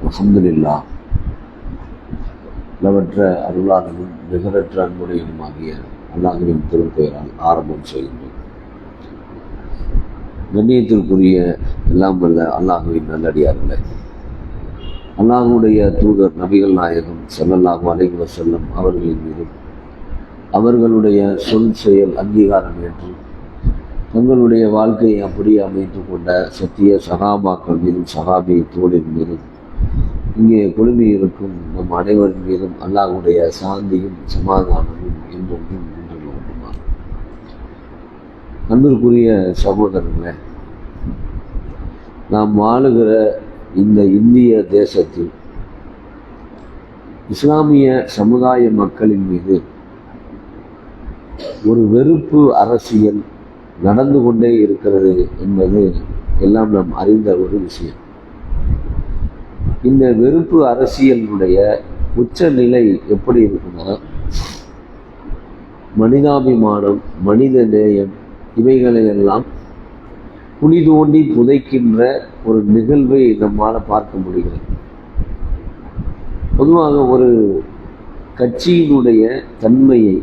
அல்ஹம்துலில்லாஹ். அளவற்ற அருளாளனும் நிகரற்ற அன்புடையனுமாகிய அல்லாஹ்வின் திருப்பெயரால் ஆரம்பம் செய்கின்றோம். கண்ணியத்திற்குரிய எல்லாம் வல்ல அல்லாஹ்வின் நல்லடியார்களே, அல்லாஹ்வுடைய தூதர் நபிகள் நாயகம் ஸல்லல்லாஹு அலைஹி வஸல்லம் அவர்களின் மீதும் அவர்களுடைய சொல் செயல் அங்கீகாரம் ஏற்று தங்களுடைய வாழ்க்கையை அப்படியே அமைத்துக் கொண்ட சத்திய சகாபாக்கள் மீதும் சகாபி தோழின் மீதும் இங்கே குழுமி இருக்கும் நம் அனைவரின் மீதும் அல்லாஹ்வுடைய சாந்தியும் சமாதானமும் என்பதும் உண்டுமா. அன்பிற்குரிய சகோதரர்களே, நாம் வாழுகிற இந்த இந்திய தேசத்தில் இஸ்லாமிய சமுதாய மக்களின் மீது ஒரு வெறுப்பு அரசியல் நடந்து கொண்டே இருக்கிறது என்பது எல்லாம் நாம் அறிந்த ஒரு விஷயம். இந்த வெறுப்பு அரசியலுடைய உச்ச நிலை எப்படி இருக்குன்னா, மனிதாபிமானம், மனித நேயம் இவைகளை எல்லாம் குழி தோண்டி புதைக்கின்ற ஒரு நிகழ்வை நம்மால் பார்க்க முடிகிறது. பொதுவாக ஒரு கட்சியினுடைய தன்மையை,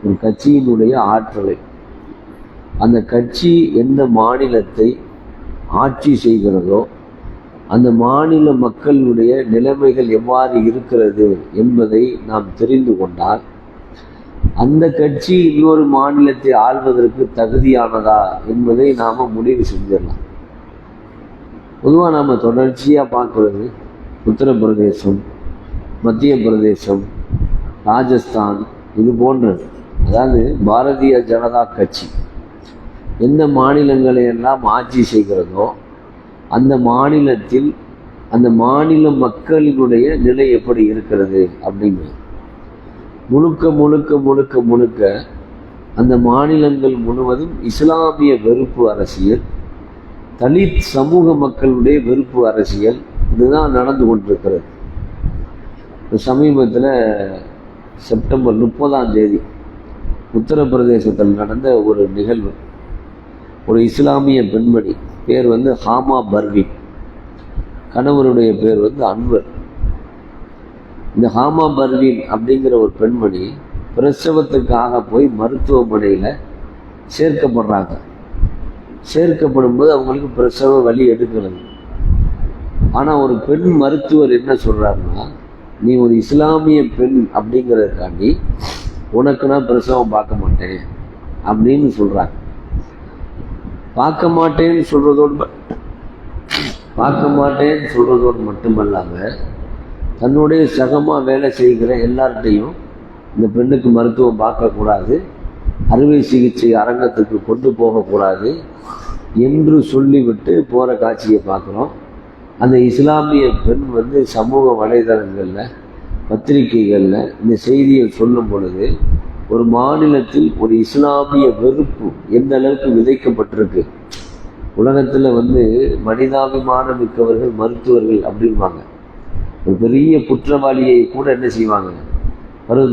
ஒரு கட்சியினுடைய ஆற்றலை, அந்த கட்சி எந்த மாநிலத்தை ஆட்சி செய்கிறதோ அந்த மாநில மக்களுடைய நிலைமைகள் எவ்வாறு இருக்கிறது என்பதை நாம் தெரிந்து கொண்டால் அந்த கட்சி இன்னொரு மாநிலத்தை ஆள்வதற்கு தகுதியானதா என்பதை நாம் முடிவு செஞ்சிடலாம். பொதுவாக நாம் தொடர்ச்சியாக பார்க்குறது உத்தரப்பிரதேசம், மத்திய பிரதேசம், ராஜஸ்தான் இது போன்றது. அதாவது பாரதிய ஜனதா கட்சி எந்த மாநிலங்களை எல்லாம் ஆட்சி செய்கிறதோ அந்த மாநிலத்தில் அந்த மாநில மக்களினுடைய நிலை எப்படி இருக்கிறது அப்படிங்கிறது முழுக்க முழுக்க முழுக்க முழுக்க அந்த மாநிலங்கள் முழுவதும் இஸ்லாமிய வெறுப்பு அரசியல், தலித் சமூக மக்களுடைய வெறுப்பு அரசியல் இதுதான் நடந்து கொண்டிருக்கிறது. சமீபத்தில் செப்டம்பர் 30 உத்தரப்பிரதேசத்தில் நடந்த ஒரு நிகழ்வு. ஒரு இஸ்லாமிய பெண்மணி, பேர் ஹாமா பர்வீன், கணவருடைய பேர் அன்வர். இந்த ஹாமா பர்வீன் அப்படிங்கிற ஒரு பெண்மணி பிரசவத்துக்காக போய் மருத்துவமனையில் சேர்க்கப்படுறாங்க. சேர்க்கப்படும்போது அவங்களுக்கு பிரசவ வலி எடுக்கிறது. ஆனால் ஒரு பெண் மருத்துவர் என்ன சொல்கிறாருன்னா, நீ ஒரு இஸ்லாமிய பெண் அப்படிங்கிறதுக்காண்டி உனக்கு நான் பிரசவம் பார்க்க மாட்டேன் அப்படின்னு சொல்கிறாங்க. பார்க்க மாட்டேன்னு சொல்கிறதோடு மட்டுமல்லாமல் தன்னுடைய சகமாக வேலை செய்கிற எல்லார்ட்டையும் இந்த பெண்ணுக்கு மருத்துவம் பார்க்கக்கூடாது, அறுவை சிகிச்சை அரங்கத்துக்கு கொண்டு போகக்கூடாது என்று சொல்லிவிட்டு போகிற காட்சியை பார்க்குறோம். அந்த இஸ்லாமிய பெண் சமூக வலைதளங்களில், பத்திரிகைகளில் இந்த செய்தியை சொல்லும் பொழுது ஒரு மாநிலத்தில் ஒரு இஸ்லாமிய வெறுப்பு எந்த அளவுக்கு விதைக்கப்பட்டிருக்கு. உலகத்தில் மனிதாபிமானம் மிக்கவர்கள் மருத்துவர்கள் அப்படின்பாங்க. ஒரு பெரிய குற்றவாளியை கூட என்ன செய்வாங்க,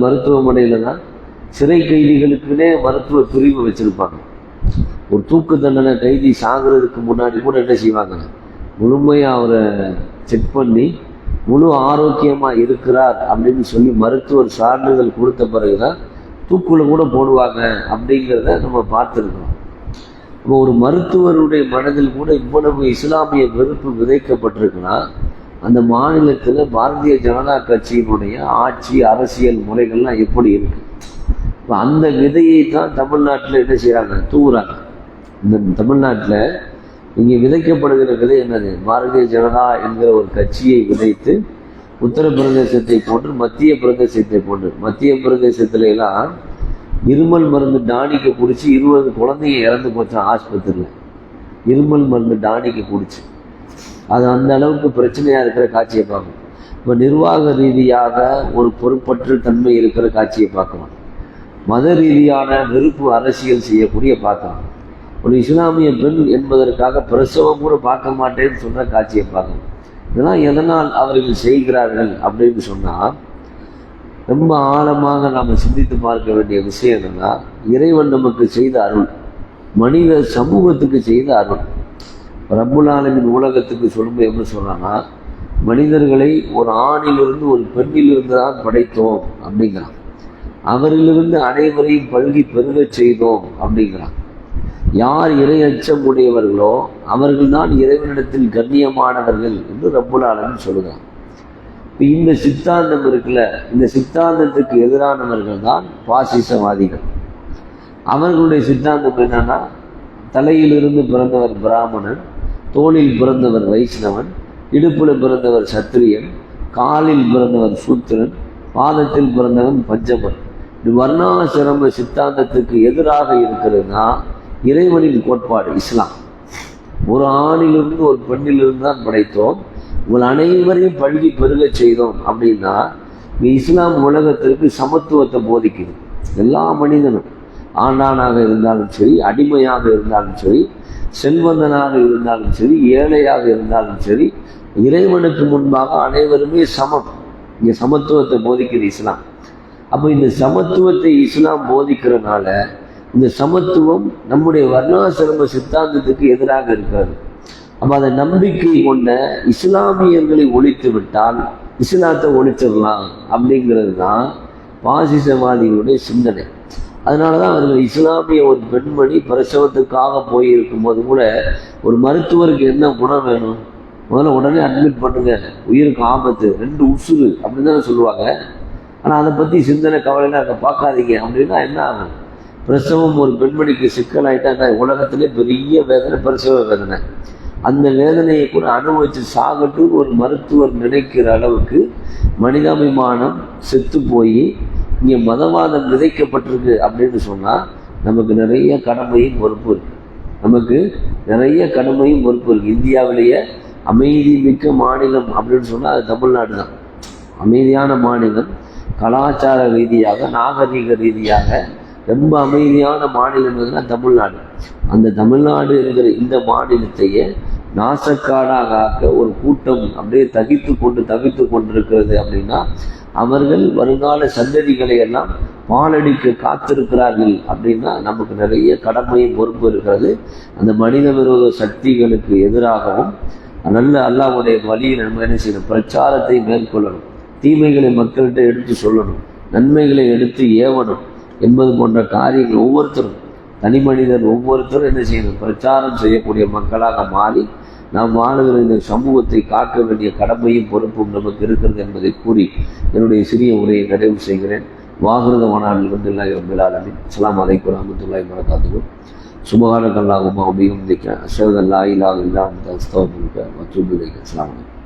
மருத்துவமனையில் தான் சிறை கைதிகளுக்குன்னே மருத்துவ பிரிவு வச்சுருப்பாங்க. ஒரு தூக்கு தண்டனை கைதி சாகிறதுக்கு முன்னாடி கூட என்ன செய்வாங்க, முழுமையாக அவரை செக் பண்ணி முழு ஆரோக்கியமாக இருக்கிறார் அப்படின்னு சொல்லி மருத்துவர் சான்றிதழ் கொடுத்த பிறகுதான் தூக்குல கூட போடுவாங்க அப்படிங்கிறத நம்ம பார்த்துருக்கோம். இப்போ ஒரு மருத்துவருடைய மனதில் கூட இவ்வளவு இஸ்லாமிய வெறுப்பு விதைக்கப்பட்டிருக்குன்னா அந்த மாநிலத்தில் பாரதிய ஜனதா கட்சியினுடைய ஆட்சி அரசியல் முறைகள்லாம் எப்படி இருக்கு. இப்போ அந்த விதையை தான் தமிழ்நாட்டில் என்ன செய்கிறாங்க, தூவுறாங்க. இந்த தமிழ்நாட்டில் இங்கே விதைக்கப்படுகிற விதை என்னது, பாரதிய ஜனதா என்கிற ஒரு கட்சியை விதைத்து உத்தரப்பிரதேசத்தை போன்று மத்திய பிரதேசத்தை போன்று, மத்திய பிரதேசத்துல எல்லாம் இருமல் மருந்து டானிக்கு குடிச்சு 20 குழந்தைங்க இறந்து போச்சான் ஆஸ்பத்திரியில். இருமல் மருந்து டானிக்கு குடிச்சு அது அந்த அளவுக்கு பிரச்சனையாக இருக்கிற காட்சியை பார்க்கணும். இப்போ நிர்வாக ரீதியாக ஒரு பொறுப்பற்ற தன்மை இருக்கிற காட்சியை பார்க்கலாம். மத ரீதியான வெறுப்பு அரசியல் செய்யக்கூடிய பார்க்கலாம். ஒரு இஸ்லாமிய பெண் என்பதற்காக பிரசவம் கூட பார்க்க மாட்டேன்னு சொல்கிற காட்சியை பார்க்கணும். இதெல்லாம் எதனால் அவர்கள் செய்கிறார்கள் அப்படின்னு சொன்னால், ரொம்ப ஆழமாக நாம் சிந்தித்து பார்க்க வேண்டிய விஷயம் என்னன்னா, இறைவன் நமக்கு செய்த அருள், மனித சமூகத்துக்கு செய்த அருள். ரப்புல் ஆலமீன் உலகத்துக்கு சொல்லும்போது எப்படி சொல்றாங்கன்னா, மனிதர்களை ஒரு ஆணிலிருந்து ஒரு பெண்ணிலிருந்து தான் படைத்தோம் அப்படிங்கிறான். அவரிலிருந்து அனைவரையும் பல்கி பெருகச் செய்தோம் அப்படிங்கிறான். யார் இறை அச்சம் உடையவர்களோ அவர்கள்தான் இறைவனிடத்தில் கண்ணியமானவர்கள் என்று ரப்புல் ஆலமீன் சொல்லுகிறான். இந்த சித்தாந்தம் இருக்குல்ல, இந்த சித்தாந்தத்துக்கு எதிரானவர்கள் தான் பாசிசவாதிகள். அவர்களுடைய சித்தாந்தம் என்னன்னா, தலையிலிருந்து பிறந்தவர் பிராமணன், தோளில் பிறந்தவர் வைஷ்ணவன், இடுப்பில் பிறந்தவர் சத்திரியன், காலில் பிறந்தவர் சூத்திரன், பாதத்தில் பிறந்தவன் பஞ்சமன். இது வர்ணாசிரம சித்தாந்தத்துக்கு எதிராக இருக்கிறதுனா இறைவனின் கோட்பாடு இஸ்லாம். ஒரு ஆணிலிருந்து ஒரு பெண்ணிலிருந்து தான் படைத்தோம், உங்கள் அனைவரையும் பல்கி பெருக செய்தோம் அப்படின்னா இஸ்லாம் உலகத்திற்கு சமத்துவத்தை போதிக்குது. எல்லா மனிதனும் ஆண்டானாக இருந்தாலும் சரி, அடிமையாக இருந்தாலும் சரி, செல்வந்தனாக இருந்தாலும் சரி, ஏழையாக இருந்தாலும் சரி, இறைவனுக்கு முன்பாக அனைவருமே சமம். இங்கே சமத்துவத்தை போதிக்குது இஸ்லாம். அப்போ இந்த சமத்துவத்தை இஸ்லாம் போதிக்கிறனால இந்த சமத்துவம் நம்முடைய வர்ணாசிரம சித்தாந்தத்துக்கு எதிராக இருக்காது. அப்போ அதை நம்பிக்கை கொண்ட இஸ்லாமியர்களை ஒழித்து விட்டால் இஸ்லாத்தை ஒழிச்சிடலாம் அப்படிங்கிறது தான் பாசிசவாதிகளுடைய சிந்தனை. அதனால தான் அவர்கள் இஸ்லாமிய ஒரு பெண்மணி பிரசவத்துக்காக போயிருக்கும் போது கூட ஒரு மருத்துவருக்கு என்ன குணம் வேணும், முதல்ல உடனே அட்மிட் பண்ணுங்க, உயிருக்கு ஆபத்து, 2 உசுறு அப்படின்னு தானே சொல்லுவாங்க. ஆனால் அதை பற்றி சிந்தனை கவலைலாம் அதை பார்க்காதீங்க அப்படின்னா என்ன ஆகும்? பிரசவம் ஒரு பெண்மணிக்கு சிக்கலாயிட்டா உலகத்திலே பெரிய வேதனை பிரசவ வேதனை. அந்த வேதனையை கூட அனுபவித்து சாகட்டும் ஒரு மருத்துவர் நினைக்கிற அளவுக்கு மனிதாபிமானம் செத்து போய் இங்கே மதவாதம் விதைக்கப்பட்டிருக்கு அப்படின்னு சொன்னால் நமக்கு நிறைய கடமையும் பொறுப்பு இருக்குது. நமக்கு நிறைய கடமையும் பொறுப்பு இருக்குது. இந்தியாவிலேயே அமைதி மிக்க மாநிலம் அப்படின்னு சொன்னால் அது தமிழ்நாடு தான். அமைதியான மாநிலம், கலாச்சார ரீதியாக நாகரீக ரீதியாக ரொம்ப அமைதியான மாநிலம் எதுனா தமிழ்நாடு. அந்த தமிழ்நாடு என்கிற இந்த மாநிலத்தையே நாசக்காடாக ஆக்க ஒரு கூட்டம் அப்படியே தவித்து கொண்டிருக்கிறது அப்படின்னா அவர்கள் வருங்கால சந்ததிகளை எல்லாம் பாலடிக்க காத்திருக்கிறார்கள் அப்படின்னா நமக்கு நிறைய கடமையும் பொறுப்பு இருக்கிறது. அந்த மனித விரோத சக்திகளுக்கு எதிராகவும் நல்ல அல்லாஹ்வுடைய வழியில் நம்ம என்ன செய்யணும், பிரச்சாரத்தை மேற்கொள்ளணும், தீமைகளை மக்கள்கிட்ட எடுத்து சொல்லணும், நன்மைகளை எடுத்து ஏவணும் என்பது போன்ற காரியங்கள் ஒவ்வொருத்தரும் தனி மனிதர் ஒவ்வொருத்தரும் என்ன செய்யணும், பிரச்சாரம் செய்யக்கூடிய மக்களாக மாறி நாம் வாழுகிற இந்த சமூகத்தை காக்க வேண்டிய கடமையும் பொறுப்பும் நமக்கு இருக்கிறது என்பதை கூறி என்னுடைய சிறிய உரையை நிறைவு செய்கிறேன். வாகிருத மாநாட்டில் வந்து இல்லாஹி ரப்பில் ஆலமீன். அஸ்ஸலாமு அலைக்கும் வரஹ்மத்துல்லாஹி வபரகாத்துஹு. சுப்ஹானக அல்லாஹும்ம வ பிஹம்திக அஷ்ஹது அல்லா இலாஹா இல்லா அன்த அஸ்தக்ஃபிருக வ அத்தூபு இலைக். அஸ்ஸலாமு அலைக்கும்.